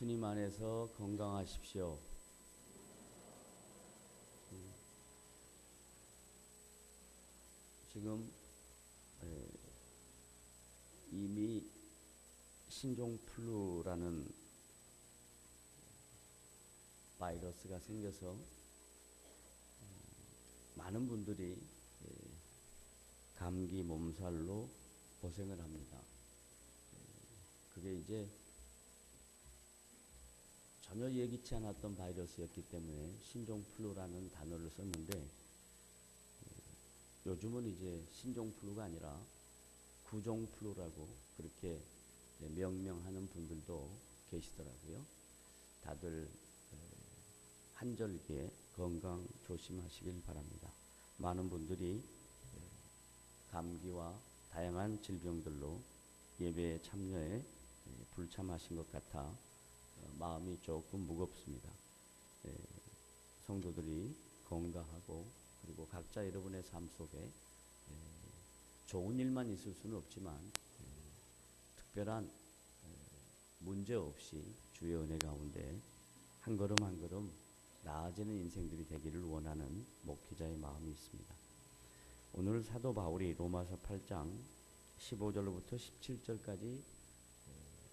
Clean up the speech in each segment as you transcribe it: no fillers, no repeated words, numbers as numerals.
주님 안에서 건강하십시오. 지금 이미 신종플루라는 바이러스가 생겨서 많은 분들이 감기 몸살로 고생을 합니다. 그게 이제 전혀 예기치 않았던 바이러스였기 때문에 신종플루라는 단어를 썼는데, 요즘은 이제 신종플루가 아니라 구종플루라고 그렇게 명명하는 분들도 계시더라고요. 다들 한절기에 건강 조심하시길 바랍니다. 많은 분들이 감기와 다양한 질병들로 예배에 참여에 불참하신 것 같아 마음이 조금 무겁습니다. 성도들이 건강하고 그리고 각자 여러분의 삶 속에 좋은 일만 있을 수는 없지만 특별한 문제 없이 주의 은혜 가운데 한 걸음 한 걸음 나아지는 인생들이 되기를 원하는 목회자의 마음이 있습니다. 오늘 사도 바울이 로마서 8장 15절로부터 17절까지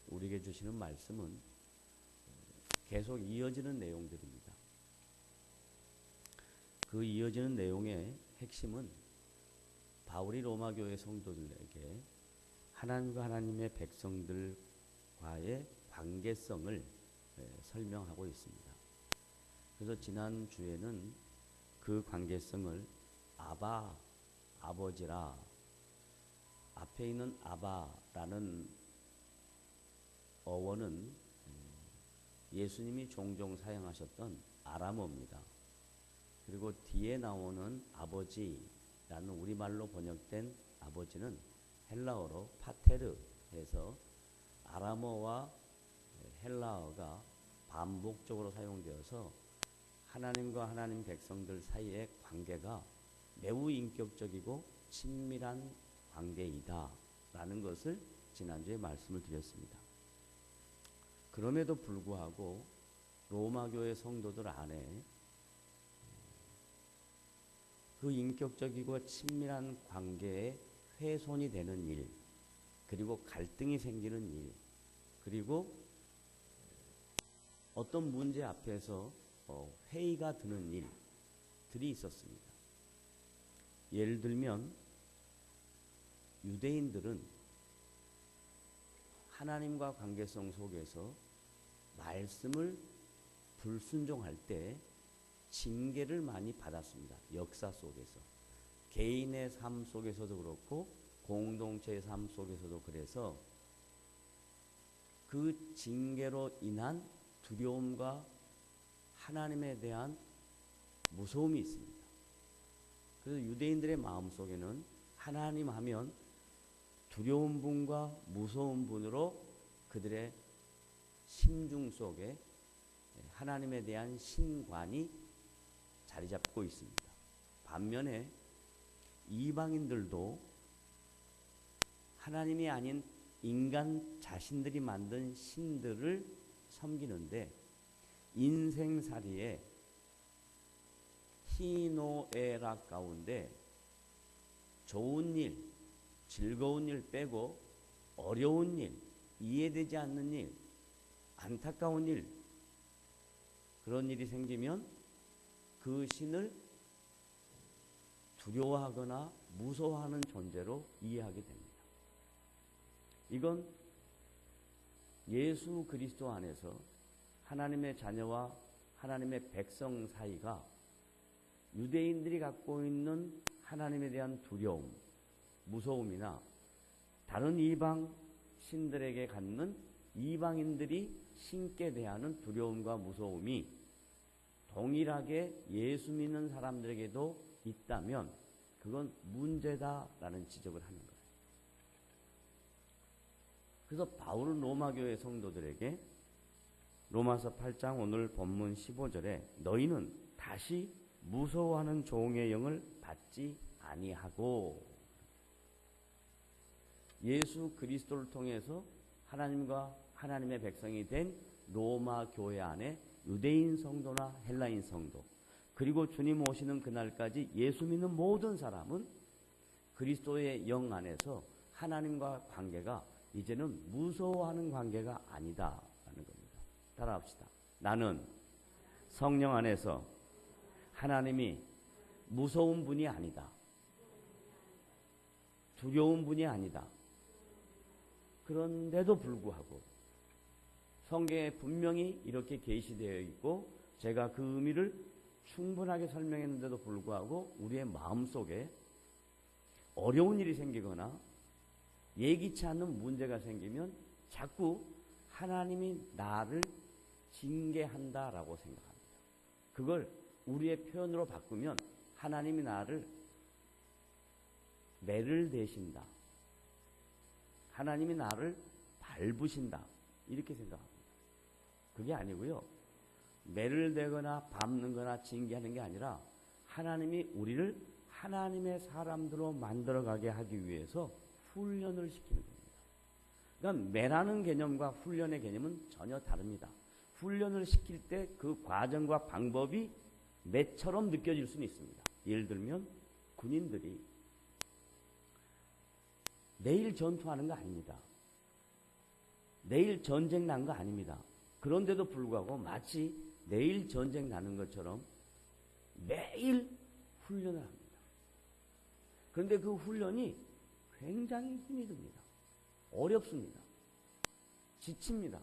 우리에게 주시는 말씀은 계속 이어지는 내용들입니다. 그 이어지는 내용의 핵심은 바울이 로마 교회 성도들에게 하나님과 하나님의 백성들과의 관계성을 설명하고 있습니다. 그래서 지난 주에는 그 관계성을 아바, 아버지라, 앞에 있는 아바라는 어원은 예수님이 종종 사용하셨던 아람어입니다. 그리고 뒤에 나오는 아버지라는 우리말로 번역된 아버지는 헬라어로 파테르에서 아람어와 헬라어가 반복적으로 사용되어서 하나님과 하나님 백성들 사이의 관계가 매우 인격적이고 친밀한 관계이다 라는 것을 지난주에 말씀을 드렸습니다. 그럼에도 불구하고 로마 교회 성도들 안에 그 인격적이고 친밀한 관계에 훼손이 되는 일, 그리고 갈등이 생기는 일, 그리고 어떤 문제 앞에서 회의가 드는 일들이 있었습니다. 예를 들면 유대인들은 하나님과 관계성 속에서 말씀을 불순종할 때 징계를 많이 받았습니다. 역사 속에서. 개인의 삶 속에서도 그렇고 공동체의 삶 속에서도 그래서 그 징계로 인한 두려움과 하나님에 대한 무서움이 있습니다. 그래서 유대인들의 마음속에는 하나님 하면 두려운 분과 무서운 분으로 그들의 심중 속에 하나님에 대한 신관이 자리 잡고 있습니다. 반면에 이방인들도 하나님이 아닌 인간 자신들이 만든 신들을 섬기는데, 인생살이에 희노애락 가운데 좋은 일, 즐거운 일 빼고 어려운 일, 이해되지 않는 일, 안타까운 일, 그런 일이 생기면 그 신을 두려워하거나 무서워하는 존재로 이해하게 됩니다. 이건 예수 그리스도 안에서 하나님의 자녀와 하나님의 백성 사이가 유대인들이 갖고 있는 하나님에 대한 두려움, 무서움이나 다른 이방 신들에게 갖는 이방인들이 신께 대하는 두려움과 무서움이 동일하게 예수 믿는 사람들에게도 있다면 그건 문제다라는 지적을 하는 거예요. 그래서 바울은 로마 교회 성도들에게 로마서 8장 오늘 본문 15절에 너희는 다시 무서워하는 종의 영을 받지 아니하고, 예수 그리스도를 통해서 하나님과 하나님의 백성이 된 로마 교회 안에 유대인 성도나 헬라인 성도, 그리고 주님 오시는 그날까지 예수 믿는 모든 사람은 그리스도의 영 안에서 하나님과 관계가 이제는 무서워하는 관계가 아니다라는 겁니다. 따라합시다. 나는 성령 안에서 하나님이 무서운 분이 아니다. 두려운 분이 아니다. 그런데도 불구하고 성경에 분명히 이렇게 계시되어 있고 제가 그 의미를 충분하게 설명했는데도 불구하고 우리의 마음속에 어려운 일이 생기거나 예기치 않는 문제가 생기면 자꾸 하나님이 나를 징계한다라고 생각합니다. 그걸 우리의 표현으로 바꾸면 하나님이 나를 매를 대신다. 하나님이 나를 밟으신다. 이렇게 생각합니다. 그게 아니고요. 매를 대거나 밟는 거나 징계하는 게 아니라 하나님이 우리를 하나님의 사람들로 만들어가게 하기 위해서 훈련을 시키는 겁니다. 그러니까 매라는 개념과 훈련의 개념은 전혀 다릅니다. 훈련을 시킬 때 그 과정과 방법이 매처럼 느껴질 수는 있습니다. 예를 들면 군인들이 내일 전투하는 거 아닙니다. 내일 전쟁 난 거 아닙니다. 그런데도 불구하고 마치 내일 전쟁 나는 것처럼 매일 훈련을 합니다. 그런데 그 훈련이 굉장히 힘이 듭니다. 어렵습니다. 지칩니다.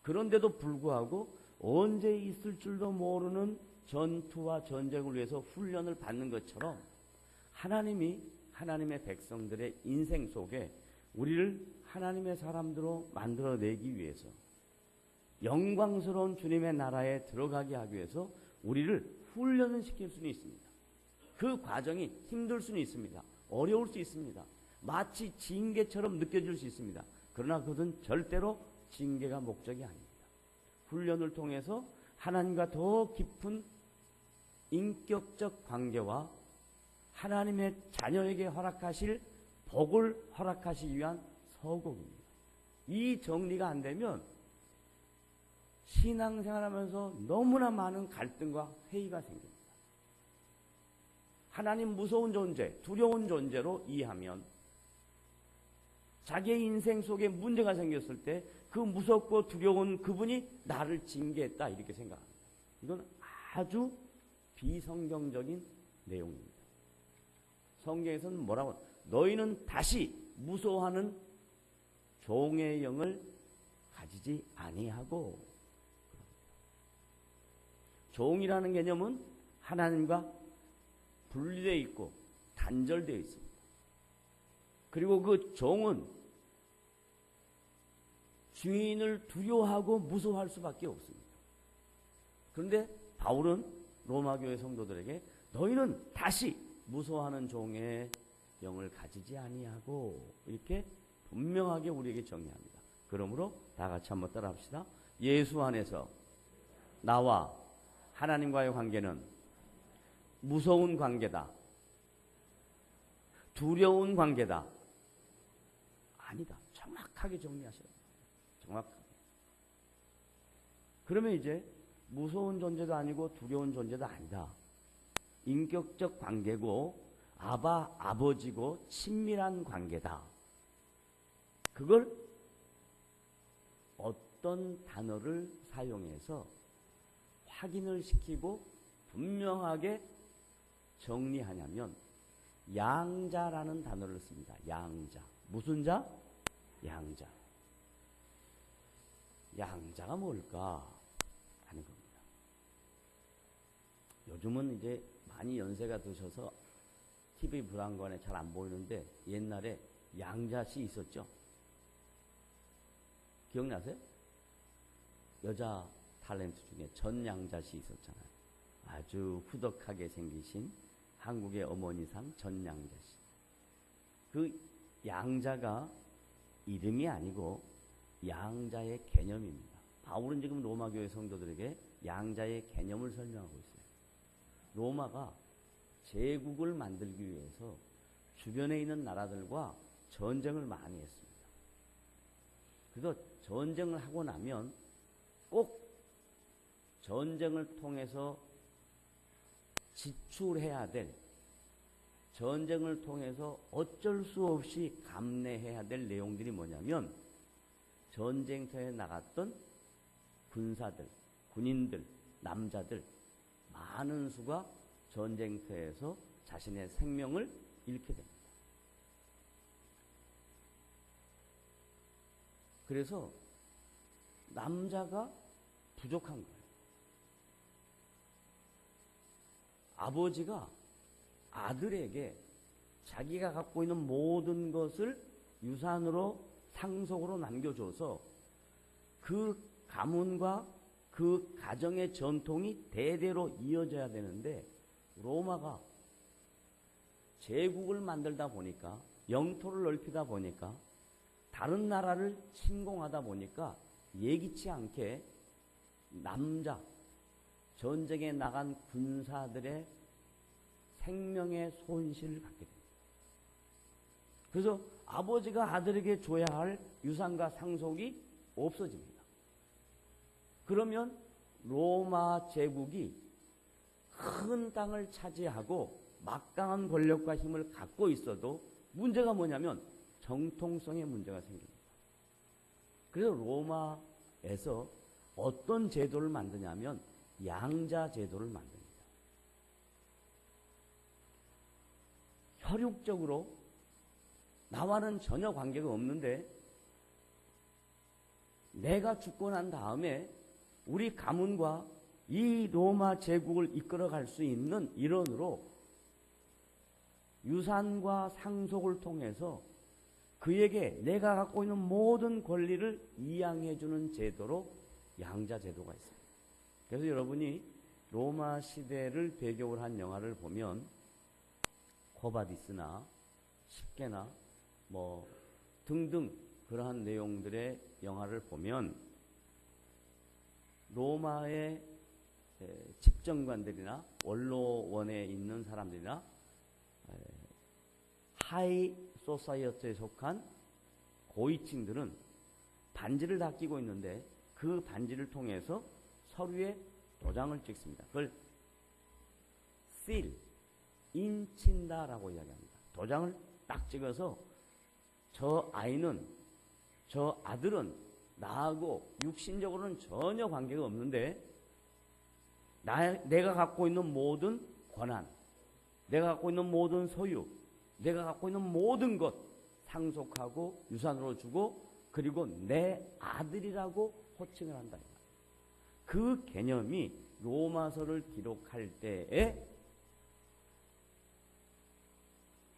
그런데도 불구하고 언제 있을 줄도 모르는 전투와 전쟁을 위해서 훈련을 받는 것처럼 하나님이 하나님의 백성들의 인생 속에 우리를 하나님의 사람들로 만들어내기 위해서 영광스러운 주님의 나라에 들어가게 하기 위해서 우리를 훈련을 시킬 수는 있습니다. 그 과정이 힘들 수는 있습니다. 어려울 수 있습니다. 마치 징계처럼 느껴질 수 있습니다. 그러나 그것은 절대로 징계가 목적이 아닙니다. 훈련을 통해서 하나님과 더 깊은 인격적 관계와 하나님의 자녀에게 허락하실 복을 허락하시기 위한 서곡입니다. 이 정리가 안 되면 신앙생활하면서 너무나 많은 갈등과 회의가 생깁니다. 하나님 무서운 존재, 두려운 존재로 이해하면 자기의 인생 속에 문제가 생겼을 때 그 무섭고 두려운 그분이 나를 징계했다 이렇게 생각합니다. 이건 아주 비성경적인 내용입니다. 성경에서는 뭐라고 너희는 다시 무서워하는 종의 영을 가지지 아니하고, 종이라는 개념은 하나님과 분리되어 있고 단절되어 있습니다. 그리고 그 종은 주인을 두려워하고 무서워할 수밖에 없습니다. 그런데 바울은 로마교회 성도들에게 너희는 다시 무서워하는 종의 영을 가지지 아니하고 이렇게 분명하게 우리에게 정리합니다. 그러므로 다 같이 한번 따라합시다. 예수 안에서 나와 하나님과의 관계는 무서운 관계다. 두려운 관계다. 아니다. 정확하게 정리하셔야 돼요. 정확하게. 그러면 이제 무서운 존재도 아니고 두려운 존재도 아니다. 인격적 관계고 아버지고 친밀한 관계다. 그걸 어떤 단어를 사용해서 확인을 시키고 분명하게 정리하냐면 양자라는 단어를 씁니다. 양자. 무슨 자? 양자. 양자가 뭘까 하는 겁니다. 요즘은 이제 많이 연세가 드셔서 TV 브라운관에 잘 안 보이는데 옛날에 양자씨 있었죠? 기억나세요? 여자 탤런트 중에 전양자씨 있었잖아요. 아주 후덕하게 생기신 한국의 어머니상 전양자씨. 그 양자가 이름이 아니고 양자의 개념입니다. 바울은 지금 로마교회 성도들에게 양자의 개념을 설명하고 있어요. 로마가 제국을 만들기 위해서 주변에 있는 나라들과 전쟁을 많이 했습니다. 그래서 전쟁을 하고 나면 꼭 전쟁을 통해서 지출해야 될, 전쟁을 통해서 어쩔 수 없이 감내해야 될 내용들이 뭐냐면 전쟁터에 나갔던 군사들, 군인들, 남자들 많은 수가 전쟁터에서 자신의 생명을 잃게 됩니다. 그래서 남자가 부족한 거예요. 아버지가 아들에게 자기가 갖고 있는 모든 것을 유산으로 상속으로 남겨줘서 그 가문과 그 가정의 전통이 대대로 이어져야 되는데 로마가 제국을 만들다 보니까 영토를 넓히다 보니까 다른 나라를 침공하다 보니까 예기치 않게 남자 전쟁에 나간 군사들의 생명의 손실을 받게 됩니다. 그래서 아버지가 아들에게 줘야 할 유산과 상속이 없어집니다. 그러면 로마 제국이 큰 땅을 차지하고 막강한 권력과 힘을 갖고 있어도 문제가 뭐냐면 정통성의 문제가 생깁니다. 그래서 로마에서 어떤 제도를 만드냐면 양자 제도를 만듭니다. 혈육적으로 나와는 전혀 관계가 없는데 내가 죽고 난 다음에 우리 가문과 이 로마 제국을 이끌어갈 수 있는 일원으로 유산과 상속을 통해서 그에게 내가 갖고 있는 모든 권리를 이양해주는 제도로 양자 제도가 있습니다. 그래서 여러분이 로마 시대를 배경으로 한 영화를 보면 코바디스나 십계나 뭐 등등 그러한 내용들의 영화를 보면 로마의 집정관들이나 원로원에 있는 사람들이나 하이 소사이어티에 속한 고위층들은 반지를 다 끼고 있는데 그 반지를 통해서 서류에 도장을 찍습니다. 그걸 seal, 인친다라고 이야기합니다. 도장을 딱 찍어서 저 아이는, 저 아들은 나하고 육신적으로는 전혀 관계가 없는데 내가 갖고 있는 모든 권한, 내가 갖고 있는 모든 소유, 내가 갖고 있는 모든 것 상속하고 유산으로 주고 그리고 내 아들이라고 호칭을 한다. 그 개념이 로마서를 기록할 때에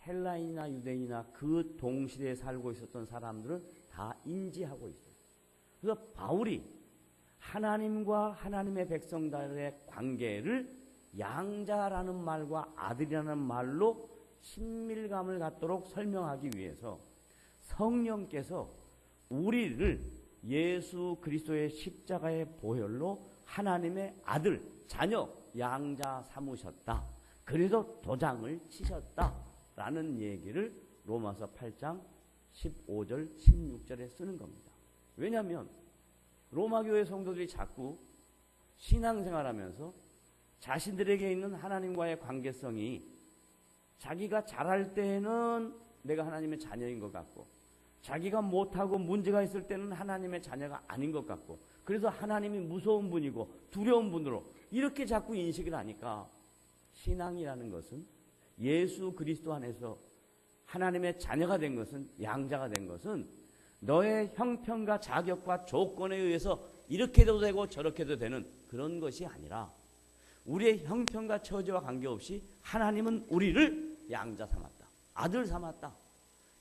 헬라인이나 유대인이나 그 동시대에 살고 있었던 사람들은 다 인지하고 있어요. 그래서 바울이 하나님과 하나님의 백성들의 관계를 양자라는 말과 아들이라는 말로 친밀감을 갖도록 설명하기 위해서 성령께서 우리를 예수 그리스도의 십자가의 보혈로 하나님의 아들, 자녀, 양자 삼으셨다. 그래서 도장을 치셨다라는 얘기를 로마서 8장 15절, 16절에 쓰는 겁니다. 왜냐하면 로마교회 성도들이 자꾸 신앙생활하면서 자신들에게 있는 하나님과의 관계성이 자기가 잘할 때는 내가 하나님의 자녀인 것 같고 자기가 못하고 문제가 있을 때는 하나님의 자녀가 아닌 것 같고 그래서 하나님이 무서운 분이고 두려운 분으로 이렇게 자꾸 인식을 하니까 신앙이라는 것은 예수 그리스도 안에서 하나님의 자녀가 된 것은 양자가 된 것은 너의 형편과 자격과 조건에 의해서 이렇게도 되고 저렇게도 되는 그런 것이 아니라 우리의 형편과 처지와 관계없이 하나님은 우리를 양자 삼았다. 아들 삼았다.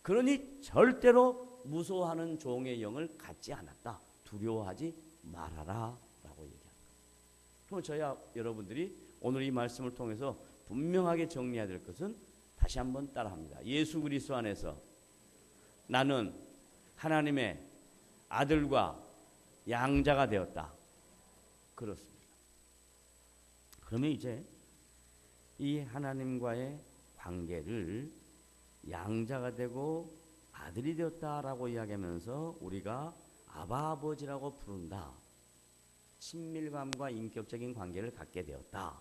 그러니 절대로 무서워하는 종의 영을 갖지 않았다. 두려워하지 말아라 라고 얘기합니다. 그럼 저희와 여러분들이 오늘 이 말씀을 통해서 분명하게 정리해야 될 것은 다시 한번 따라합니다. 예수 그리스도 안에서 나는 하나님의 아들과 양자가 되었다. 그렇습니다. 그러면 이제 이 하나님과의 관계를 양자가 되고 아들이 되었다라고 이야기하면서 우리가 아바 아버지라고 부른다. 친밀감과 인격적인 관계를 갖게 되었다.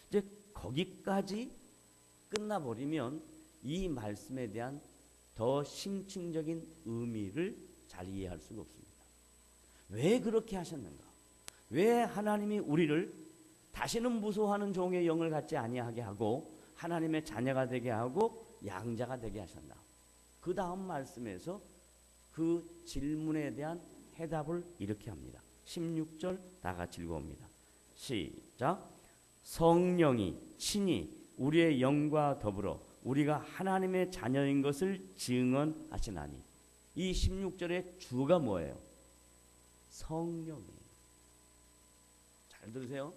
이제 거기까지 끝나버리면 이 말씀에 대한 더 심층적인 의미를 잘 이해할 수가 없습니다. 왜 그렇게 하셨는가? 왜 하나님이 우리를 다시는 무소하는 종의 영을 갖지 아니하게 하고 하나님의 자녀가 되게 하고 양자가 되게 하셨나? 그 다음 말씀에서 그 질문에 대한 해답을 이렇게 합니다. 16절 다 같이 읽어봅니다. 시작. 성령이 친히 우리의 영과 더불어 우리가 하나님의 자녀인 것을 증언하시나니. 이 16절의 주가 뭐예요? 성령이에요. 잘 들으세요.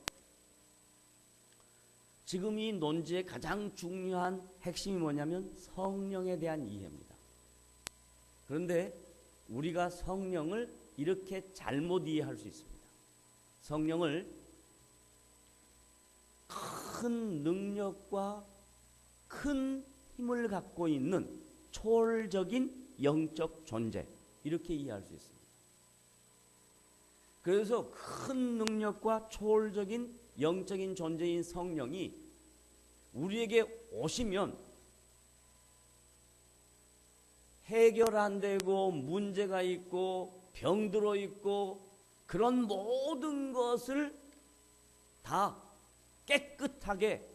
지금 이 논지의 가장 중요한 핵심이 뭐냐면 성령에 대한 이해입니다. 그런데 우리가 성령을 이렇게 잘못 이해할 수 있습니다. 성령을 큰 능력과 큰 힘을 갖고 있는 초월적인 영적 존재, 이렇게 이해할 수 있습니다. 그래서 큰 능력과 초월적인 영적인 존재인 성령이 우리에게 오시면 해결 안 되고 문제가 있고 병들어 있고 그런 모든 것을 다 깨끗하게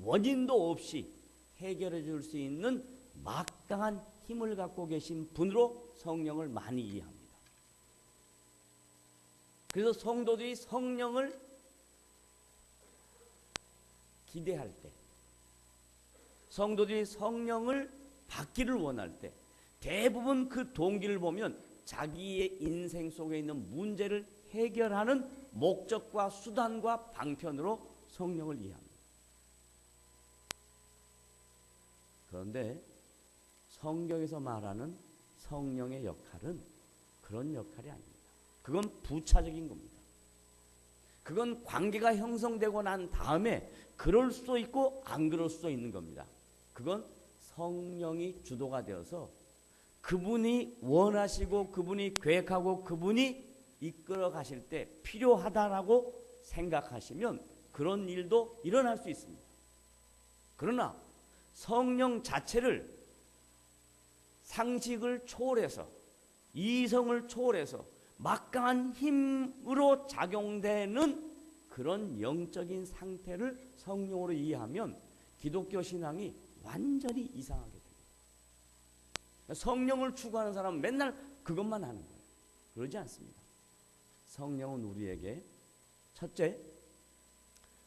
원인도 없이 해결해 줄 수 있는 막강한 힘을 갖고 계신 분으로 성령을 많이 이해합니다. 그래서 성도들이 성령을 기대할 때, 성도들이 성령을 받기를 원할 때 대부분 그 동기를 보면 자기의 인생 속에 있는 문제를 해결하는 목적과 수단과 방편으로 성령을 이해합니다. 그런데 성경에서 말하는 성령의 역할은 그런 역할이 아닙니다. 그건 부차적인 겁니다. 그건 관계가 형성되고 난 다음에 그럴 수도 있고 안 그럴 수도 있는 겁니다. 그건 성령이 주도가 되어서 그분이 원하시고 그분이 계획하고 그분이 이끌어 가실 때 필요하다라고 생각하시면 그런 일도 일어날 수 있습니다. 그러나 성령 자체를 상식을 초월해서 이성을 초월해서 막강한 힘으로 작용되는 그런 영적인 상태를 성령으로 이해하면 기독교 신앙이 완전히 이상하게 됩니다. 성령을 추구하는 사람은 맨날 그것만 하는 거예요. 그러지 않습니다. 성령은 우리에게 첫째,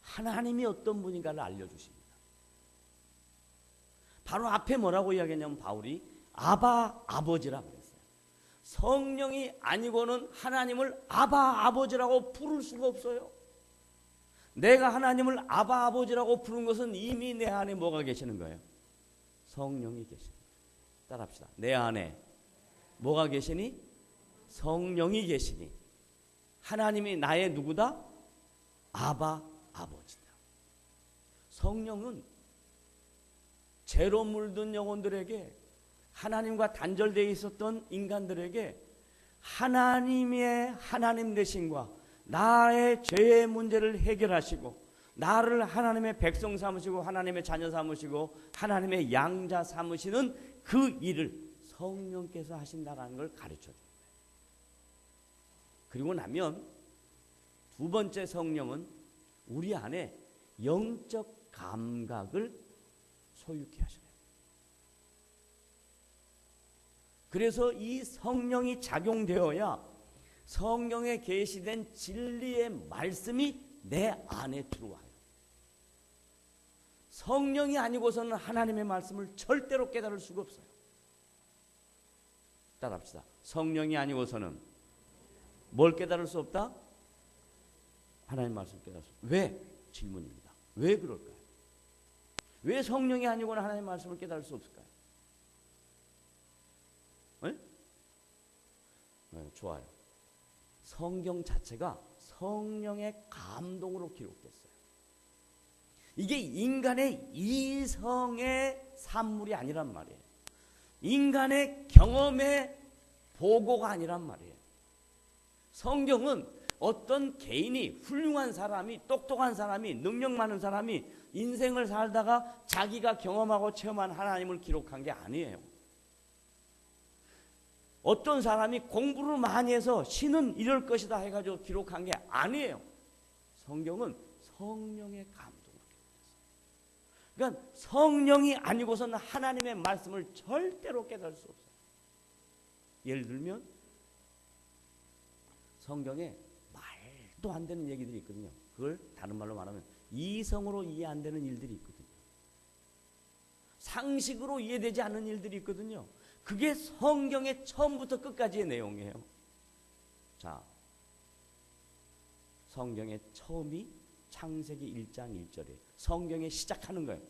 하나님이 어떤 분인가를 알려주십니다. 바로 앞에 뭐라고 이야기했냐면 바울이 아바 아버지라고 그랬어요. 성령이 아니고는 하나님을 아바 아버지라고 부를 수가 없어요. 내가 하나님을 아바 아버지라고 부른 것은 이미 내 안에 뭐가 계시는 거예요? 성령이 계시는 거예요. 따라합시다. 내 안에 뭐가 계시니? 성령이 계시니 하나님이 나의 누구다? 아바 아버지다. 성령은 죄로 물든 영혼들에게, 하나님과 단절되어 있었던 인간들에게 하나님의 하나님 되심과 나의 죄의 문제를 해결하시고 나를 하나님의 백성 삼으시고 하나님의 자녀 삼으시고 하나님의 양자 삼으시는 그 일을 성령께서 하신다는 걸 가르쳐 줍니다. 그리고 나면 두 번째, 성령은 우리 안에 영적 감각을 소유케 하셔요. 그래서 이 성령이 작용되어야 성령에 계시된 진리의 말씀이 내 안에 들어와요. 성령이 아니고서는 하나님의 말씀을 절대로 깨달을 수가 없어요. 따라합시다. 성령이 아니고서는 뭘 깨달을 수 없다? 하나님의 말씀을 깨달을 수 없다. 왜? 질문입니다. 왜 그럴까요? 왜 성령이 아니고는 하나님의 말씀을 깨달을 수 없을까요? 네, 좋아요. 성경 자체가 성령의 감동으로 기록됐어요. 이게 인간의 이성의 산물이 아니란 말이에요. 인간의 경험의 보고가 아니란 말이에요. 성경은 어떤 개인이 훌륭한 사람이 똑똑한 사람이 능력 많은 사람이 인생을 살다가 자기가 경험하고 체험한 하나님을 기록한 게 아니에요. 어떤 사람이 공부를 많이 해서 신은 이럴 것이다 해가지고 기록한 게 아니에요. 성경은 성령의 감동으로 기록했어요. 그러니까 성령이 아니고서는 하나님의 말씀을 절대로 깨달을 수 없어요. 예를 들면 성경에 말도 안 되는 얘기들이 있거든요. 그걸 다른 말로 말하면 이성으로 이해 안 되는 일들이 있거든요. 상식으로 이해되지 않는 일들이 있거든요. 그게 성경의 처음부터 끝까지의 내용이에요. 자, 성경의 처음이 창세기 1장 1절이에요. 성경에 시작하는 거예요.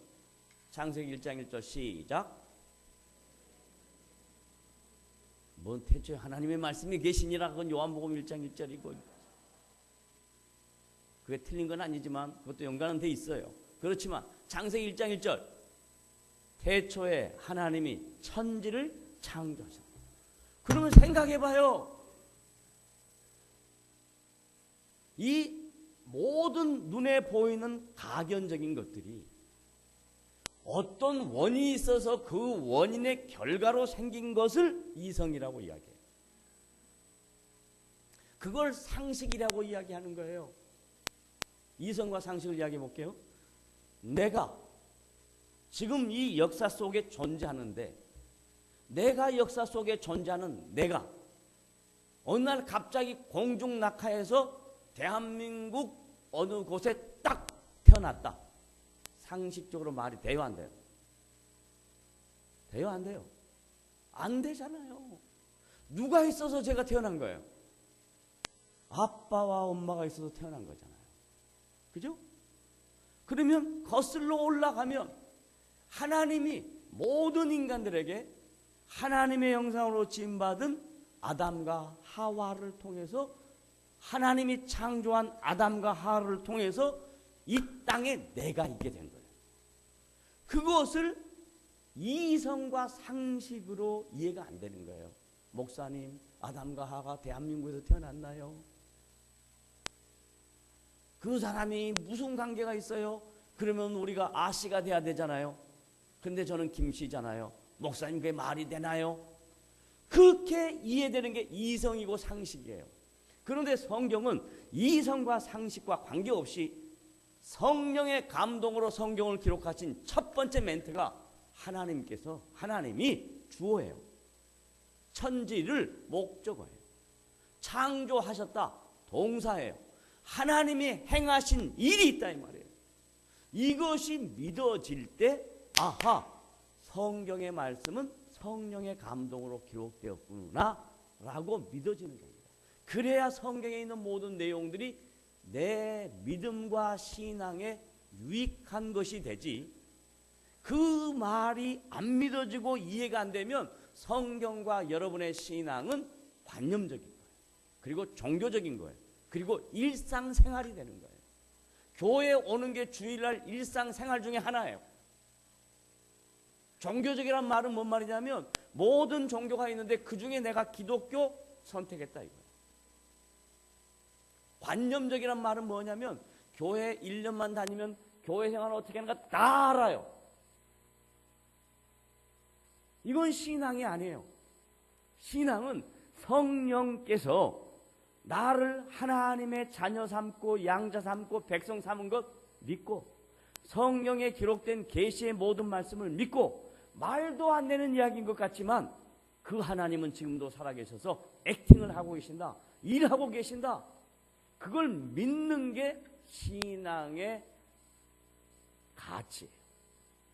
창세기 1장 1절 시작. 뭔 대체 하나님의 말씀이 계시니라. 그건 요한복음 1장 1절이고 그게 틀린 건 아니지만 그것도 연관은 돼 있어요. 그렇지만 창세기 1장 1절 태초에 하나님이 천지를 창조하셨다. 그러면 생각해봐요. 이 모든 눈에 보이는 가견적인 것들이 어떤 원인이 있어서 그 원인의 결과로 생긴 것을 이성이라고 이야기해요. 그걸 상식이라고 이야기하는 거예요. 이성과 상식을 이야기해 볼게요. 내가 지금 이 역사 속에 존재하는데 내가 역사 속에 존재하는 내가 어느 날 갑자기 공중 낙하해서 대한민국 어느 곳에 딱 태어났다. 상식적으로 말이 돼요, 안 돼요? 돼요, 안 돼요? 안 되잖아요. 누가 있어서 제가 태어난 거예요? 아빠와 엄마가 있어서 태어난 거잖아요. 그죠? 그러면 거슬러 올라가면 하나님이 모든 인간들에게 하나님의 형상으로 지음받은 아담과 하와를 통해서 하나님이 창조한 아담과 하와를 통해서 이 땅에 내가 있게 된 거예요. 그것을 이성과 상식으로 이해가 안 되는 거예요. 목사님, 아담과 하와가 대한민국에서 태어났나요? 그 사람이 무슨 관계가 있어요? 그러면 우리가 아씨가 돼야 되잖아요. 근데 저는 김씨잖아요. 목사님 그게 말이 되나요? 그렇게 이해되는 게 이성이고 상식이에요. 그런데 성경은 이성과 상식과 관계없이 성령의 감동으로 성경을 기록하신 첫 번째 멘트가 하나님이 주어예요. 천지를 목적어예요. 창조하셨다 동사예요. 하나님이 행하신 일이 있다 이 말이에요. 이것이 믿어질 때 아하, 성경의 말씀은 성령의 감동으로 기록되었구나 라고 믿어지는 겁니다. 그래야 성경에 있는 모든 내용들이 내 믿음과 신앙에 유익한 것이 되지, 그 말이 안 믿어지고 이해가 안 되면 성경과 여러분의 신앙은 관념적인 거예요. 그리고 종교적인 거예요. 그리고 일상생활이 되는 거예요. 교회에 오는 게 주일날 일상생활 중에 하나예요. 종교적이란 말은 뭔 말이냐면 모든 종교가 있는데 그 중에 내가 기독교 선택했다 이거예요. 관념적이란 말은 뭐냐면 교회 1년만 다니면 교회 생활을 어떻게 하는가 다 알아요. 이건 신앙이 아니에요. 신앙은 성령께서 나를 하나님의 자녀 삼고 양자 삼고 백성 삼은 것 믿고 성경에 기록된 계시의 모든 말씀을 믿고 말도 안 되는 이야기인 것 같지만 그 하나님은 지금도 살아계셔서 액팅을 하고 계신다. 일하고 계신다. 그걸 믿는 게 신앙의 가치예요.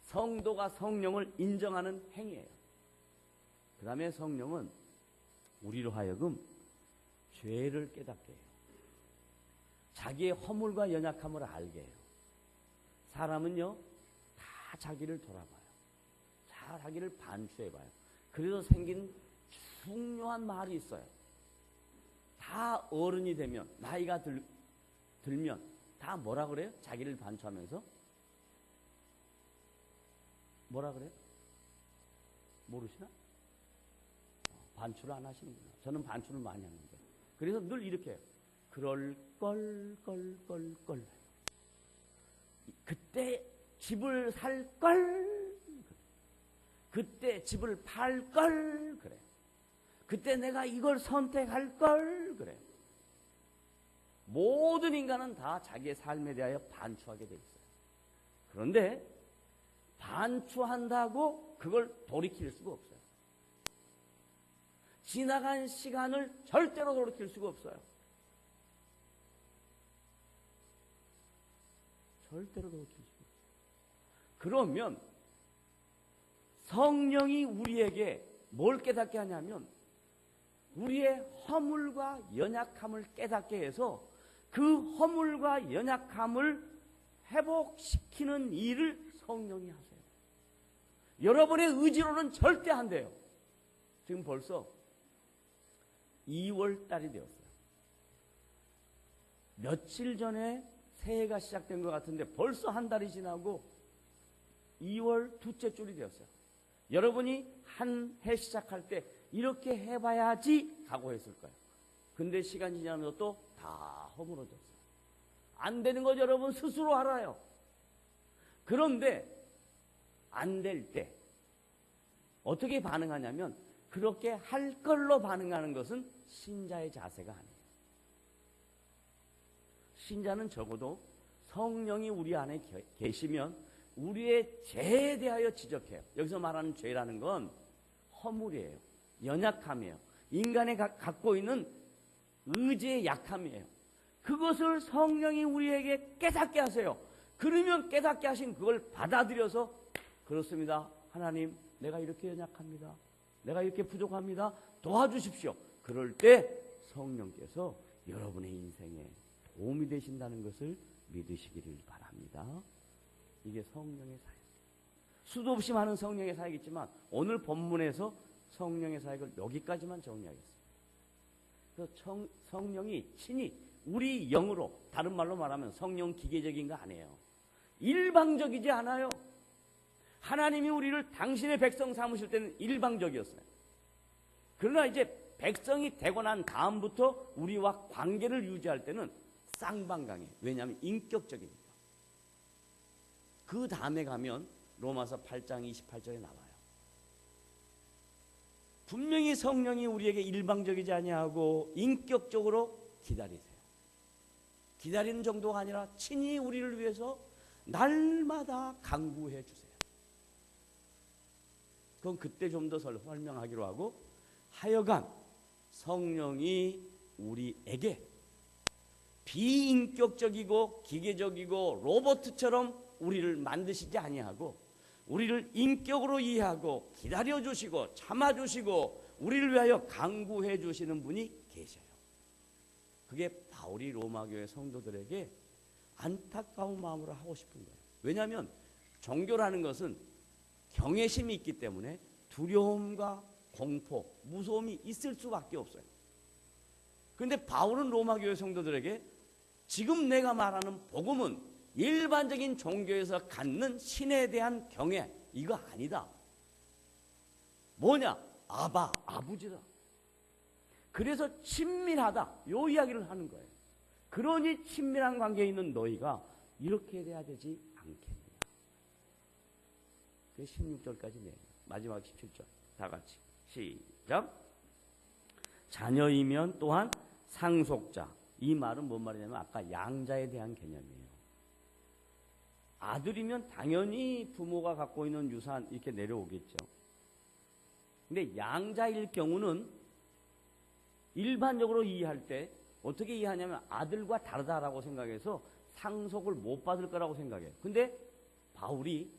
성도가 성령을 인정하는 행위예요. 그 다음에 성령은 우리로 하여금 죄를 깨닫게 해요. 자기의 허물과 연약함을 알게 해요. 사람은요 다 자기를 돌아봐요. 다 자기를 반추해봐요. 그래서 생긴 중요한 말이 있어요. 다 어른이 되면 나이가 들면 다 뭐라 그래요? 자기를 반추하면서 뭐라 그래요? 모르시나? 반추를 안 하시는구나. 저는 반추를 많이 하는데. 그래서 늘 이렇게 해요. 그럴 걸. 그때 집을 살 걸. 그때 집을 팔 걸. 그래. 그때 내가 이걸 선택할 걸. 그래. 모든 인간은 다 자기의 삶에 대하여 반추하게 돼 있어요. 그런데 반추한다고 그걸 돌이킬 수가 없어요. 지나간 시간을 절대로 돌이킬 수가 없어요. 절대로 돌이킬 수가 없어요. 그러면 성령이 우리에게 뭘 깨닫게 하냐면 우리의 허물과 연약함을 깨닫게 해서 그 허물과 연약함을 회복시키는 일을 성령이 하세요. 여러분의 의지로는 절대 안 돼요. 지금 벌써 2월 달이 되었어요. 며칠 전에 새해가 시작된 것 같은데 벌써 한 달이 지나고 2월 둘째 줄이 되었어요. 여러분이 한 해 시작할 때 이렇게 해봐야지 각오했을 거예요. 근데 시간이 지나면서 또 다 허물어졌어요. 안 되는 거 여러분 스스로 알아요. 그런데 안 될 때 어떻게 반응하냐면 그렇게 할 걸로 반응하는 것은 신자의 자세가 아니에요. 신자는 적어도 성령이 우리 안에 계시면 우리의 죄에 대하여 지적해요. 여기서 말하는 죄라는 건 허물이에요. 연약함이에요. 인간이 갖고 있는 의지의 약함이에요. 그것을 성령이 우리에게 깨닫게 하세요. 그러면 깨닫게 하신 그걸 받아들여서 그렇습니다. 하나님, 내가 이렇게 연약합니다. 내가 이렇게 부족합니다. 도와주십시오. 그럴 때 성령께서 여러분의 인생에 도움이 되신다는 것을 믿으시기를 바랍니다. 이게 성령의 사역. 수도 없이 많은 성령의 사역이지만 오늘 본문에서 성령의 사역을 여기까지만 정리하겠습니다. 그래서 성령이 친히 우리 영으로, 다른 말로 말하면 성령 기계적인 거 아니에요. 일방적이지 않아요. 하나님이 우리를 당신의 백성 삼으실 때는 일방적이었어요. 그러나 이제 백성이 되고 난 다음부터 우리와 관계를 유지할 때는 쌍방강이에요. 왜냐하면 인격적이니까. 그 다음에 가면 로마서 8장 28절에 나와요. 분명히 성령이 우리에게 일방적이지 아니하고 인격적으로 기다리세요. 기다리는 정도가 아니라 친히 우리를 위해서 날마다 간구해 주세요. 그건 그때 좀 더 설명하기로 하고, 하여간 성령이 우리에게 비인격적이고 기계적이고 로봇처럼 우리를 만드시지 아니하고 우리를 인격으로 이해하고 기다려주시고 참아주시고 우리를 위하여 간구해 주시는 분이 계셔요. 그게 바울이 로마교회 성도들에게 안타까운 마음으로 하고 싶은 거예요. 왜냐하면 종교라는 것은 경외심이 있기 때문에 두려움과 공포, 무서움이 있을 수밖에 없어요. 그런데 바울은 로마교회 성도들에게 지금 내가 말하는 복음은 일반적인 종교에서 갖는 신에 대한 경외, 이거 아니다. 뭐냐? 아버지다. 그래서 친밀하다, 요 이야기를 하는 거예요. 그러니 친밀한 관계에 있는 너희가 이렇게 돼야 되지 않겠느냐. 그게 16절까지 내요. 마지막 17절 다 같이 시작. 자녀이면 또한 상속자. 이 말은 뭔 말이냐면 아까 양자에 대한 개념이에요. 아들이면 당연히 부모가 갖고 있는 유산 이렇게 내려오겠죠. 근데 양자일 경우는 일반적으로 이해할 때 어떻게 이해하냐면 아들과 다르다라고 생각해서 상속을 못 받을 거라고 생각해요. 근데 바울이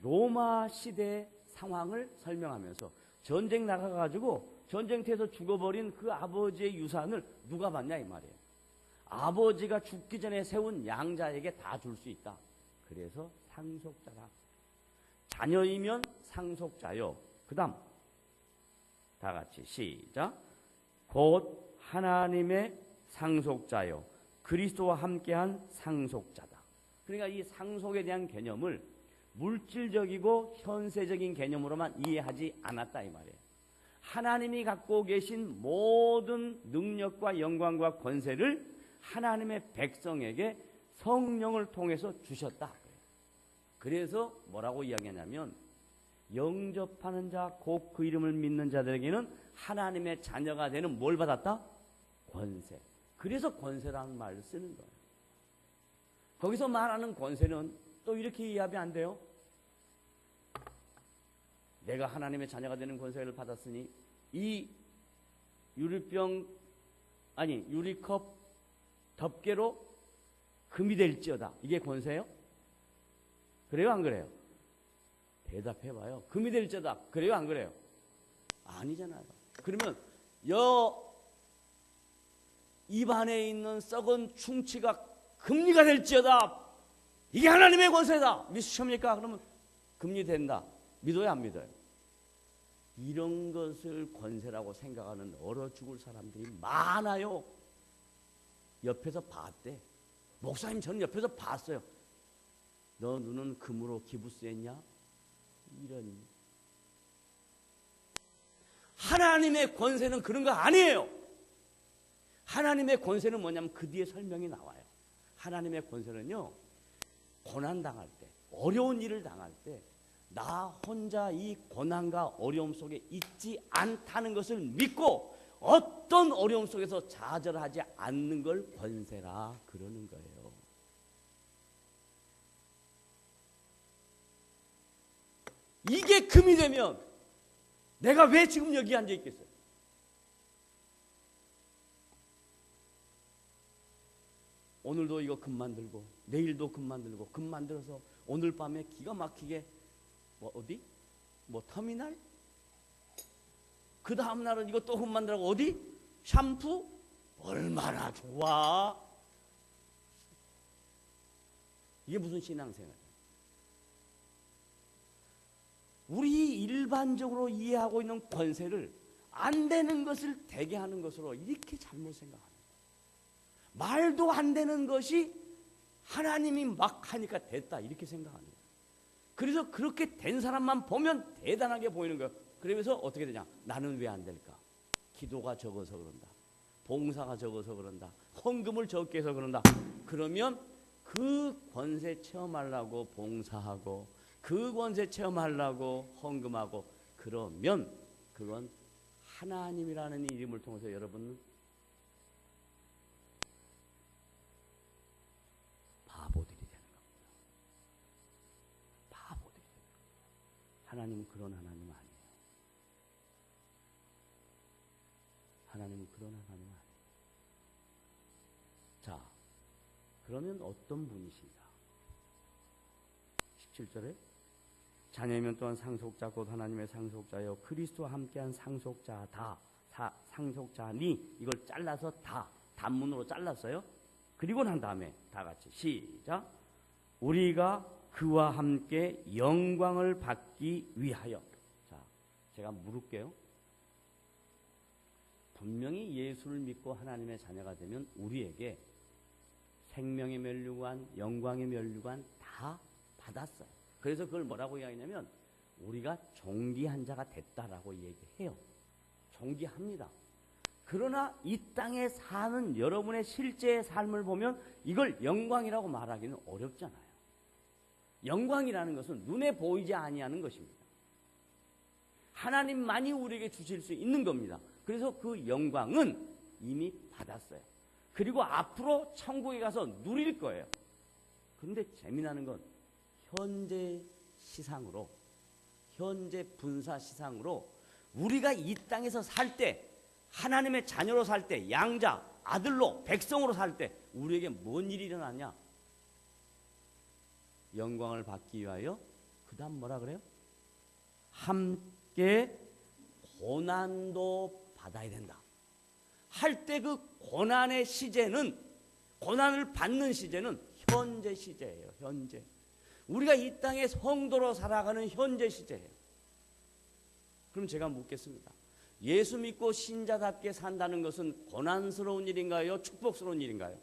로마 시대 상황을 설명하면서 전쟁 나가가지고 전쟁터에서 죽어버린 그 아버지의 유산을 누가 받냐 이 말이에요. 아버지가 죽기 전에 세운 양자에게 다 줄 수 있다. 그래서 상속자라. 자녀이면 상속자요. 그 다음 다 같이 시작. 곧 하나님의 상속자요 그리스도와 함께한 상속자다. 그러니까 이 상속에 대한 개념을 물질적이고 현세적인 개념으로만 이해하지 않았다 이 말이에요. 하나님이 갖고 계신 모든 능력과 영광과 권세를 하나님의 백성에게 성령을 통해서 주셨다. 그래서 뭐라고 이야기하냐면 영접하는 자, 곧 그 이름을 믿는 자들에게는 하나님의 자녀가 되는 뭘 받았다? 권세. 그래서 권세라는 말을 쓰는 거예요. 거기서 말하는 권세는 또 이렇게 이해하면 안 돼요. 내가 하나님의 자녀가 되는 권세를 받았으니 이 유리컵 덮개로 금이 될지어다. 이게 권세예요? 그래요, 안 그래요? 대답해봐요. 금이 될지어다. 그래요, 안 그래요? 아니잖아요. 그러면 입안에 있는 썩은 충치가 금리가 될지어다. 이게 하나님의 권세다. 믿으십니까? 그러면 금리 된다. 믿어요, 안 믿어요? 이런 것을 권세라고 생각하는 얼어 죽을 사람들이 많아요. 옆에서 봤대. 목사님, 저는 옆에서 봤어요. 너 눈은 금으로 기부스했냐? 이런. 하나님의 권세는 그런 거 아니에요. 하나님의 권세는 뭐냐면 그 뒤에 설명이 나와요. 하나님의 권세는요, 고난당할 때, 어려운 일을 당할 때 나 혼자 이 고난과 어려움 속에 있지 않다는 것을 믿고 어떤 어려움 속에서 좌절하지 않는 걸 권세라 그러는 거예요. 이게 금이 되면 내가 왜 지금 여기 앉아 있겠어요? 오늘도 이거 금 만들고 내일도 금 만들고 금 만들어서 오늘 밤에 기가 막히게 어디? 터미널? 그 다음 날은 이거 또 금 만들고 어디? 샴푸? 얼마나 좋아. 이게 무슨 신앙생활이에요? 우리 일반적으로 이해하고 있는 권세를 안 되는 것을 되게 하는 것으로 이렇게 잘못 생각합니다. 말도 안 되는 것이 하나님이 막 하니까 됐다 이렇게 생각합니다. 그래서 그렇게 된 사람만 보면 대단하게 보이는 거예요. 그러면서 어떻게 되냐? 나는 왜 안 될까? 기도가 적어서 그런다. 봉사가 적어서 그런다. 헌금을 적게 해서 그런다. 그러면 그 권세 체험하려고 봉사하고 그 권세 체험하려고 헌금하고 그러면 그건 하나님이라는 이름을 통해서 여러분 바보들이 되는 겁니다. 바보들이 되는 겁니다. 하나님은 그런 하나님 아니에요. 하나님은 그런 하나님 아니에요. 자, 그러면 어떤 분이신가? 17절에 자녀이면 또한 상속자 곧 하나님의 상속자여 그리스도와 함께한 상속자다. 상속자니 이걸 잘라서 다 단문으로 잘랐어요. 그리고 난 다음에 다 같이 시작. 우리가 그와 함께 영광을 받기 위하여. 자, 제가 물을게요. 분명히 예수를 믿고 하나님의 자녀가 되면 우리에게 생명의 면류관, 영광의 면류관 다 받았어요. 그래서 그걸 뭐라고 이야기하냐면 우리가 존귀한 자가 됐다라고 얘기해요. 존귀합니다. 그러나 이 땅에 사는 여러분의 실제의 삶을 보면 이걸 영광이라고 말하기는 어렵잖아요. 영광이라는 것은 눈에 보이지 아니하는 것입니다. 하나님만이 우리에게 주실 수 있는 겁니다. 그래서 그 영광은 이미 받았어요. 그리고 앞으로 천국에 가서 누릴 거예요. 그런데 재미나는 건 현재 시상으로, 현재 분사 시상으로 우리가 이 땅에서 살 때, 하나님의 자녀로 살 때, 양자, 아들로, 백성으로 살 때 우리에게 뭔 일이 일어나냐? 영광을 받기 위하여 그 다음 뭐라 그래요? 함께 고난도 받아야 된다. 할 때 그 고난의 시제는, 고난을 받는 시제는 현재 시제예요. 현재. 우리가 이 땅에 성도로 살아가는 현재 시제예요. 그럼 제가 묻겠습니다. 예수 믿고 신자답게 산다는 것은 고난스러운 일인가요? 축복스러운 일인가요?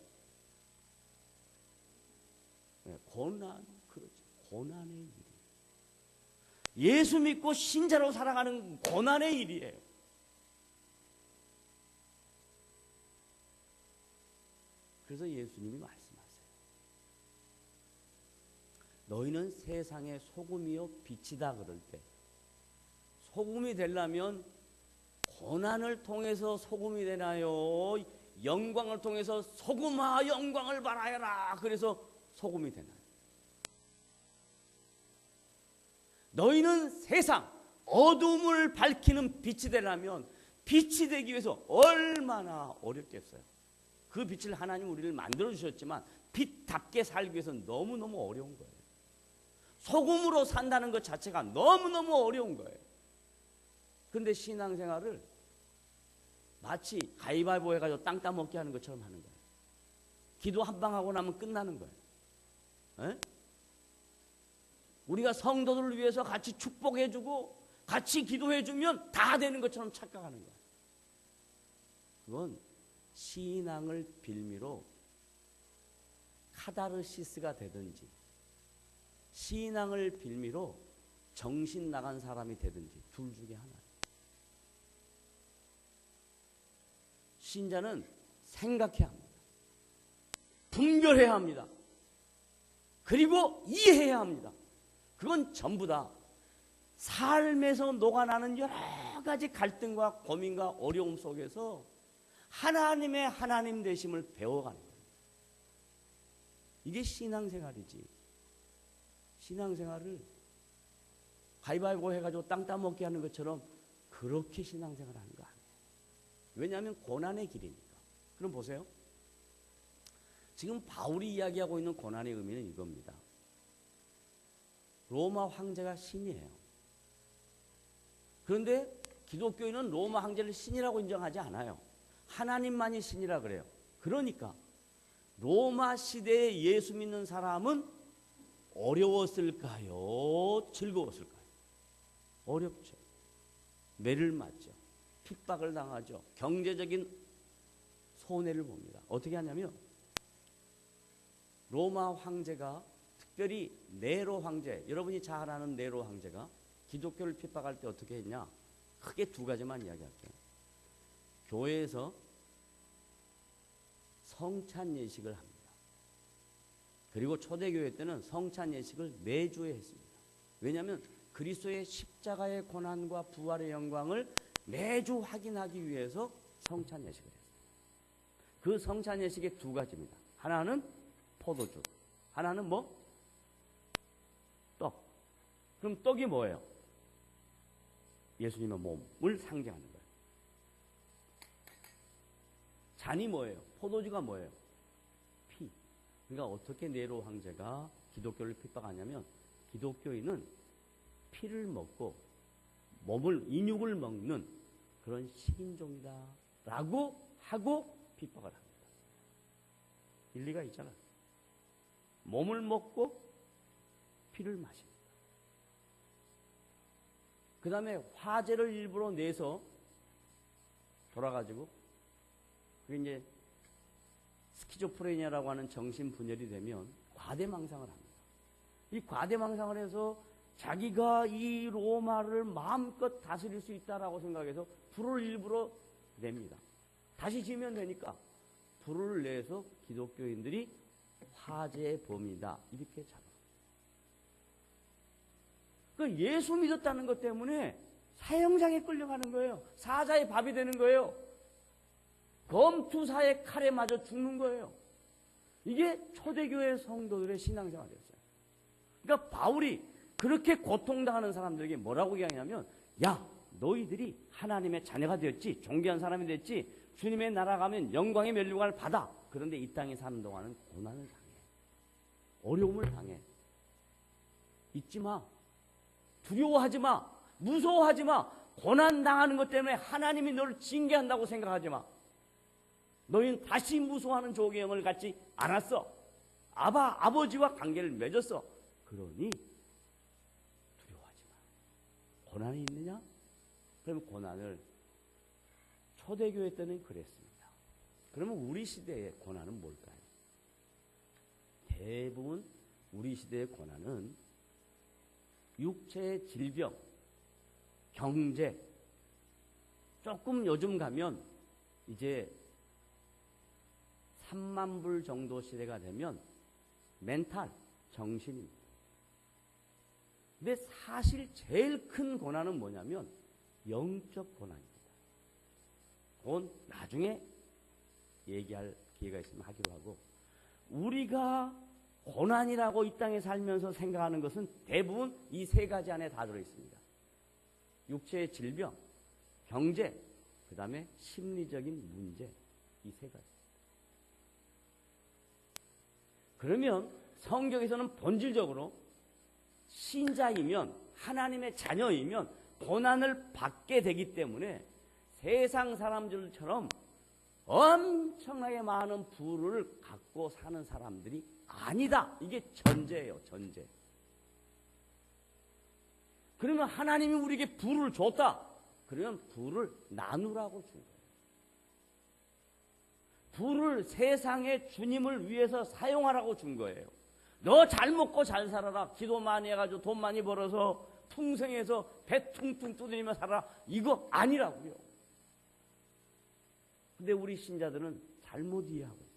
네, 그렇죠. 고난의 일이에요. 예수 믿고 신자로 살아가는 고난의 일이에요. 그래서 예수님이 말씀하세요. 너희는 세상의 소금이요 빛이다 그럴 때, 소금이 되려면 고난을 통해서 소금이 되나요? 영광을 통해서 소금아 영광을 발하여라. 그래서 소금이 되나요? 너희는 세상 어둠을 밝히는 빛이 되려면 빛이 되기 위해서 얼마나 어렵겠어요. 그 빛을 하나님 우리를 만들어 주셨지만 빛답게 살기 위해서는 너무너무 어려운 거예요. 소금으로 산다는 것 자체가 너무너무 어려운 거예요. 그런데 신앙생활을 마치 가위바위보 해가지고 땅 따먹게 하는 것처럼 하는 거예요. 기도 한 방 하고 나면 끝나는 거예요. 에? 우리가 성도들을 위해서 같이 축복해주고 같이 기도해주면 다 되는 것처럼 착각하는 거예요. 그건 신앙을 빌미로 카다르시스가 되든지 신앙을 빌미로 정신 나간 사람이 되든지 둘 중에 하나예요. 신자는 생각해야 합니다. 분별해야 합니다. 그리고 이해해야 합니다. 그건 전부 다 삶에서 녹아나는 여러 가지 갈등과 고민과 어려움 속에서 하나님의 하나님 되심을 배워가는 거예요. 이게 신앙생활이지. 신앙생활을 가위바위보 해가지고 땅 따먹게 하는 것처럼 그렇게 신앙생활을 하는 거 아니에요. 왜냐하면 고난의 길이니까. 그럼 보세요. 지금 바울이 이야기하고 있는 고난의 의미는 이겁니다. 로마 황제가 신이에요. 그런데 기독교인은 로마 황제를 신이라고 인정하지 않아요. 하나님만이 신이라 그래요. 그러니까 로마 시대에 예수 믿는 사람은 어려웠을까요? 즐거웠을까요? 어렵죠. 매를 맞죠. 핍박을 당하죠. 경제적인 손해를 봅니다. 어떻게 하냐면 로마 황제가 특별히 네로 황제, 여러분이 잘 아는 네로 황제가 기독교를 핍박할 때 어떻게 했냐? 크게 두 가지만 이야기할게요. 교회에서 성찬 예식을 합니다. 그리고 초대교회 때는 성찬 예식을 매주에 했습니다. 왜냐하면 그리스도의 십자가의 고난과 부활의 영광을 매주 확인하기 위해서 성찬 예식을 했어요. 그 성찬 예식의 두 가지입니다. 하나는 포도주, 하나는 뭐? 떡. 그럼 떡이 뭐예요? 예수님의 몸을 상징하는 거예요. 잔이 뭐예요? 포도주가 뭐예요? 피. 그러니까 어떻게 네로 황제가 기독교를 핍박하냐면 기독교인은 피를 먹고 몸을 인육을 먹는 그런 식인종이다 라고 하고 핍박을 합니다. 일리가 있잖아요. 몸을 먹고 피를 마십니다. 그 다음에 화제를 일부러 내서 돌아가지고 그게 이제 스키조프레니아라고 하는 정신분열이 되면 과대망상을 합니다. 이 과대망상을 해서 자기가 이 로마를 마음껏 다스릴 수 있다라고 생각해서 불을 일부러 냅니다. 다시 지면 되니까 불을 내서 기독교인들이 화재의 범이다 이렇게 잡아. 그 예수 믿었다는 것 때문에 사형장에 끌려가는 거예요. 사자의 밥이 되는 거예요. 검투사의 칼에 맞아 죽는 거예요. 이게 초대교회 성도들의 신앙생활이었어요. 그러니까 바울이 그렇게 고통당하는 사람들에게 뭐라고 이야기하냐면, 야, 너희들이 하나님의 자녀가 되었지, 존귀한 사람이 됐지, 주님의 나라 가면 영광의 면류관을 받아. 그런데 이 땅에 사는 동안은 고난을 당해. 어려움을 당해. 잊지 마. 두려워하지 마. 무서워하지 마. 고난 당하는 것 때문에 하나님이 너를 징계한다고 생각하지 마. 너희는 다시 무서워하는 조국의 영을 갖지 않았어. 아버지와 관계를 맺었어. 그러니 두려워하지 마. 고난이 있느냐? 그러면 고난을 초대교회 때는 그랬습니다. 그러면 우리 시대의 고난은 뭘까요? 대부분 우리 시대의 고난은 육체의 질병, 경제, 조금 요즘 가면 이제 3만 불 정도 시대가 되면 멘탈, 정신입니다. 근데 사실 제일 큰 고난은 뭐냐면 영적 고난입니다. 그건 나중에 얘기할 기회가 있으면 하기로 하고, 우리가 고난이라고 이 땅에 살면서 생각하는 것은 대부분 이 세 가지 안에 다 들어있습니다. 육체의 질병, 경제, 그 다음에 심리적인 문제, 이 세 가지. 그러면 성경에서는 본질적으로 신자이면, 하나님의 자녀이면 고난을 받게 되기 때문에 세상 사람들처럼 엄청나게 많은 부를 갖고 사는 사람들이 아니다. 이게 전제예요, 전제. 그러면 하나님이 우리에게 부를 줬다. 그러면 부를 나누라고 준 거예요. 부를 세상의 주님을 위해서 사용하라고 준 거예요. 너 잘 먹고 잘 살아라. 기도 많이 해가지고 돈 많이 벌어서 풍성해서 배 퉁퉁 두드리며 살아라. 이거 아니라고요. 근데 우리 신자들은 잘못 이해하고 있어요.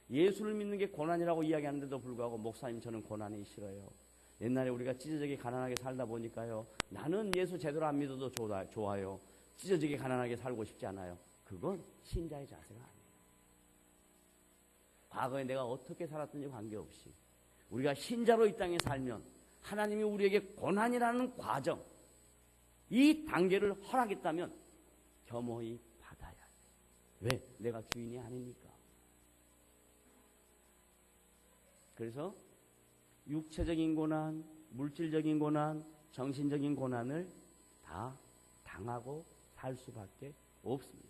예수를 믿는 게 고난이라고 이야기하는데도 불구하고, 목사님 저는 고난이 싫어요. 옛날에 우리가 찢어지게 가난하게 살다 보니까요, 나는 예수 제대로 안 믿어도 좋아요. 찢어지게 가난하게 살고 싶지 않아요. 그건 신자의 자세가 아니에요. 과거에 내가 어떻게 살았든지 관계없이 우리가 신자로 이 땅에 살면 하나님이 우리에게 고난이라는 과정, 이 단계를 허락했다면 겸허히 받아야 돼. 왜? 내가 주인이 아니니까. 그래서 육체적인 고난, 물질적인 고난, 정신적인 고난을 다 당하고 살 수밖에 없습니다.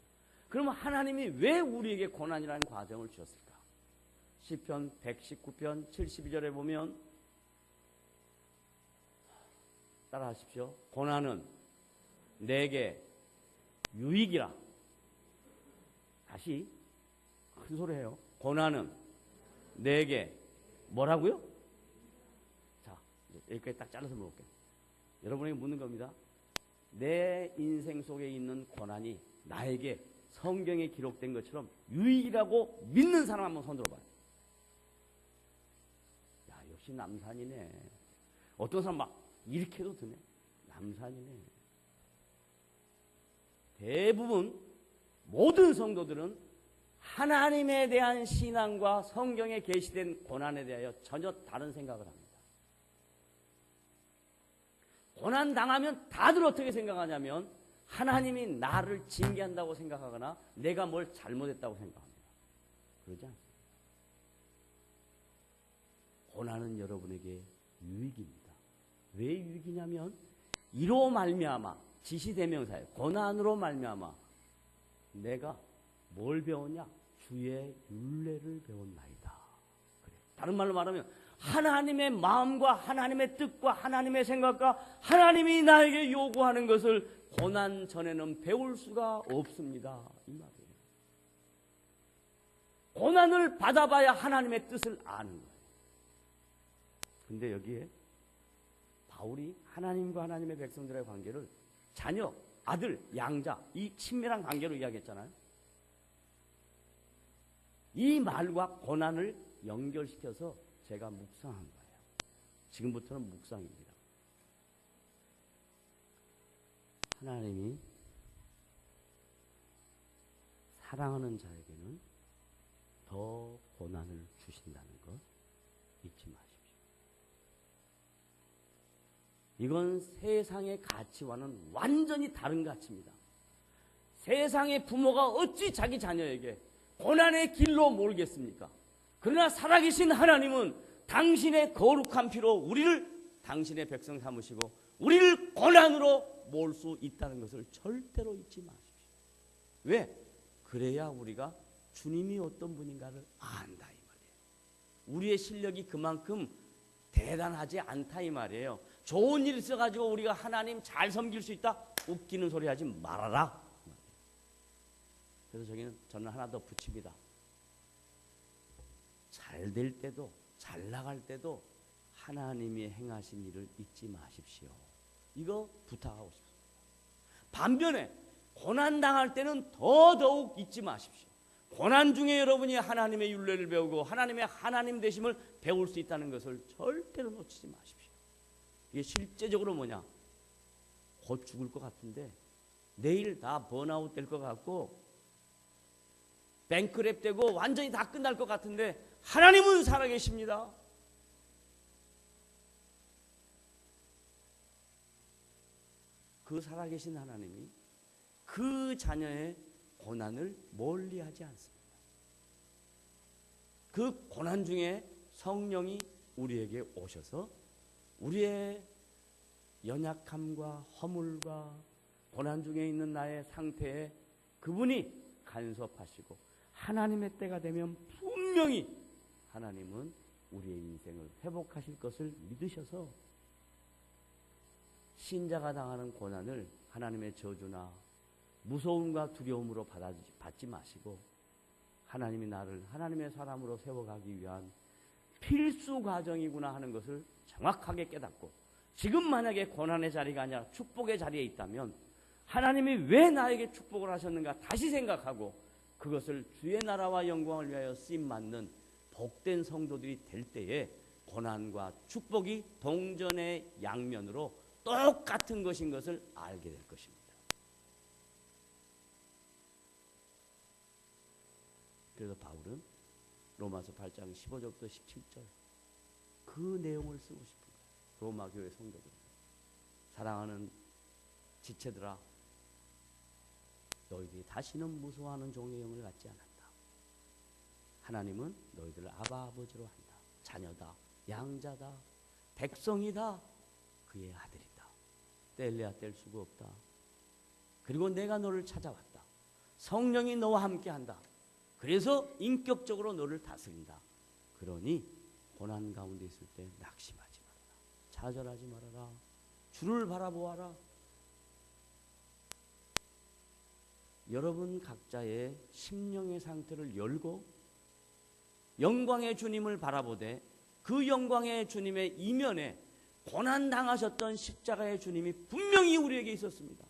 그러면 하나님이 왜 우리에게 고난이라는 과정을 주셨을까? 시편 119편 72절에 보면, 따라하십시오. 고난은 내게 유익이라. 다시 큰 소리 해요. 고난은 내게 뭐라고요? 자, 여기까지 딱 잘라서 물어볼게요. 여러분에게 묻는 겁니다. 내 인생 속에 있는 고난이 나에게 성경에 기록된 것처럼 유익이라고 믿는 사람 한번 손 들어봐요. 야, 역시 남산이네. 어떤 사람 막 이렇게 해도 드네. 남산이네. 대부분 모든 성도들은 하나님에 대한 신앙과 성경에 계시된 고난에 대하여 전혀 다른 생각을 합니다. 고난 당하면 다들 어떻게 생각하냐면 하나님이 나를 징계한다고 생각하거나 내가 뭘 잘못했다고 생각합니다. 그러지 않습니다. 고난은 여러분에게 유익입니다. 왜 유익이냐면 이로 말미암아, 지시대명사예요. 고난으로 말미암아 내가 뭘 배웠냐? 주의 율례를 배웠나이다. 그래. 다른 말로 말하면 하나님의 마음과 하나님의 뜻과 하나님의 생각과 하나님이 나에게 요구하는 것을 고난 전에는 배울 수가 없습니다. 이 말이에요. 고난을 받아봐야 하나님의 뜻을 아는 거예요. 근데 여기에 바울이 하나님과 하나님의 백성들의 관계를 자녀, 아들, 양자, 이 친밀한 관계로 이야기했잖아요. 이 말과 고난을 연결시켜서 제가 묵상한 거예요. 지금부터는 묵상입니다. 하나님이 사랑하는 자에게는 더 고난을 주신다는 것 잊지 마십시오. 이건 세상의 가치와는 완전히 다른 가치입니다. 세상의 부모가 어찌 자기 자녀에게 고난의 길로 몰겠습니까? 그러나 살아계신 하나님은 당신의 거룩한 피로 우리를 당신의 백성 삼으시고 우리를 고난으로 몰 수 있다는 것을 절대로 잊지 마십시오. 왜? 그래야 우리가 주님이 어떤 분인가를 안다 이 말이에요. 우리의 실력이 그만큼 대단하지 않다 이 말이에요. 좋은 일 있어가지고 우리가 하나님 잘 섬길 수 있다? 웃기는 소리 하지 말아라. 그래서 저는 하나 더 붙입니다. 잘 될 때도 잘 나갈 때도 하나님이 행하신 일을 잊지 마십시오. 이거 부탁하고 싶습니다. 반면에 고난 당할 때는 더더욱 잊지 마십시오. 고난 중에 여러분이 하나님의 율례를 배우고 하나님의 하나님 되심을 배울 수 있다는 것을 절대로 놓치지 마십시오. 이게 실제적으로 뭐냐? 곧 죽을 것 같은데 내일 다 번아웃 될 것 같고 뱅크랩 되고 완전히 다 끝날 것 같은데 하나님은 살아계십니다. 그 살아계신 하나님이 그 자녀의 고난을 멀리하지 않습니다. 그 고난 중에 성령이 우리에게 오셔서 우리의 연약함과 허물과 고난 중에 있는 나의 상태에 그분이 간섭하시고 하나님의 때가 되면 분명히 하나님은 우리의 인생을 회복하실 것을 믿으셔서 신자가 당하는 고난을 하나님의 저주나 무서움과 두려움으로 받지 마시고 하나님이 나를 하나님의 사람으로 세워가기 위한 필수 과정이구나 하는 것을 정확하게 깨닫고 지금 만약에 고난의 자리가 아니라 축복의 자리에 있다면 하나님이 왜 나에게 축복을 하셨는가 다시 생각하고 그것을 주의 나라와 영광을 위하여 쓰임받는 복된 성도들이 될 때에 고난과 축복이 동전의 양면으로 똑같은 것인 것을 알게 될 것입니다. 그래서 바울은 로마서 8장 15절부터 17절 그 내용을 쓰고 싶은 거예요. 로마 교회 성도들, 사랑하는 지체들아, 너희들이 다시는 무서워하는 종의 영을 갖지 않았다. 하나님은 너희들을 아바 아버지로 한다. 자녀다, 양자다, 백성이다, 그의 아들이다. 뗄래야 뗄 수가 없다. 그리고 내가 너를 찾아왔다. 성령이 너와 함께한다. 그래서 인격적으로 너를 다스린다. 그러니 고난 가운데 있을 때 낙심하지 말아라. 좌절하지 말아라. 주를 바라보아라. 여러분 각자의 심령의 상태를 열고 영광의 주님을 바라보되 그 영광의 주님의 이면에 고난 당하셨던 십자가의 주님이 분명히 우리에게 있었습니다.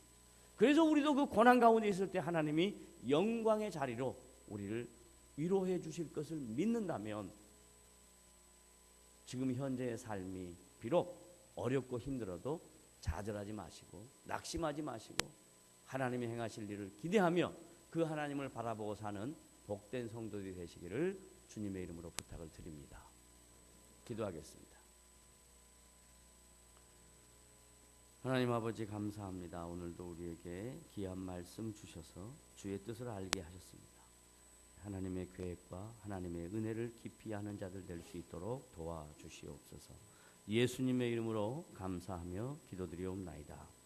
그래서 우리도 그 고난 가운데 있을 때 하나님이 영광의 자리로 우리를 위로해 주실 것을 믿는다면 지금 현재의 삶이 비록 어렵고 힘들어도 좌절하지 마시고 낙심하지 마시고 하나님이 행하실 일을 기대하며 그 하나님을 바라보고 사는 복된 성도들이 되시기를 주님의 이름으로 부탁을 드립니다. 기도하겠습니다. 하나님 아버지 감사합니다. 오늘도 우리에게 귀한 말씀 주셔서 주의 뜻을 알게 하셨습니다. 하나님의 계획과 하나님의 은혜를 깊이 아는 자들 될 수 있도록 도와주시옵소서. 예수님의 이름으로 감사하며 기도드리옵나이다.